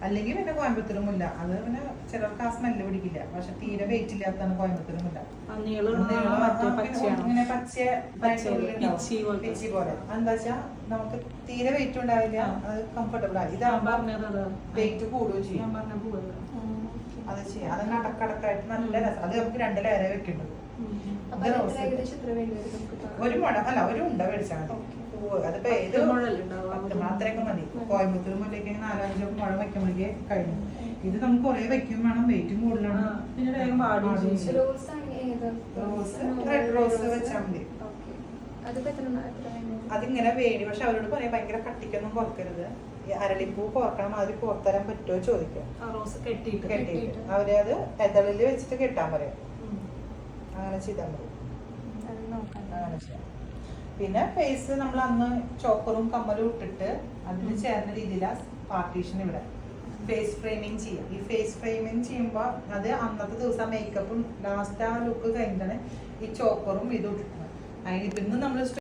അല്ലെങ്കിൽ പിന്നെ കോയമ്പത്തൂർ മുല്ല. അത് പിന്നെ ചിലർക്ക് ആ സ്മെല്ല് പിടിക്കില്ല. പക്ഷെ തീരെ വെയിറ്റ് ഇല്ലാത്തതാണ് കോയമ്പത്തൂർ മുല്ല. ഇങ്ങനെ പിച്ചി പോലെ. എന്താ വെച്ചാ നമുക്ക് തീരെ വെയിറ്റ് ഉണ്ടാവില്ല, അത് കംഫർട്ടബിൾ ആയി. ഇതാകുമ്പോ വെയിറ്റ് കൂടുകയും ചെയ്യും. അത് ചെയ്യാം. അതങ്ങനെ അടക്കടക്കായിട്ട് നല്ല രസം. അത് നമുക്ക് 2 ലെയർ വെക്കേണ്ടത്. ഒരു മുഴ അല്ല, ഒരു ഉണ്ട മേടിച്ചാൽ മതി. അതിപ്പോ ഏത് അത്രയൊക്കെ മതി. കോയമ്പത്തൂർ മുല്ലേക്ക് 4-5 മുഴ വെക്കുമ്പോഴേക്ക് കഴിഞ്ഞു. ഇത് നമുക്ക് കുറെ വെക്കും വേണം, വെയിറ്റും കൂടുതലാണ്. പിന്നെ വേഗം റെഡ് റോസ് വെച്ചാൽ മതി. അതിങ്ങനെ വേണി. പക്ഷെ അവരോട് പറയാം ഭയങ്കര കട്ടിക്കൊന്നും കുറക്കരുത്. അരളിപ്പൂ കോർക്കണം, അതിൽ കോർത്തരാൻ പറ്റുമോ ചോദിക്കാം. കെട്ടിയിട്ട് അവര് അത് എതളില് വെച്ചിട്ട് കെട്ടാൻ പറയാം. അങ്ങനെ ചെയ്താൽ മതി. അങ്ങനെ ചെയ്യാം. പിന്നെ ഫേസ് നമ്മൾ അന്ന് ചോക്കറും കമ്മലും ഇട്ടിട്ട് അതിന് ചേർന്ന രീതിയിലാണ് പാർട്ടീഷൻ ഇവിടെ ഫേസ് ഫ്രെയിമിങ് ചെയ്യാം. ഈ ഫേസ് ഫ്രെയിമിങ് ചെയ്യുമ്പോൾ അത് അന്നത്തെ ദിവസം മേക്കപ്പും ലാസ്റ്റ് ആ ലുക്ക് കഴിഞ്ഞിട്ടാണ് ഈ ചോക്കറും ഇതും ഇട്ടിട്ടുള്ളത്. അതിന് ഇന്ന് നമ്മൾ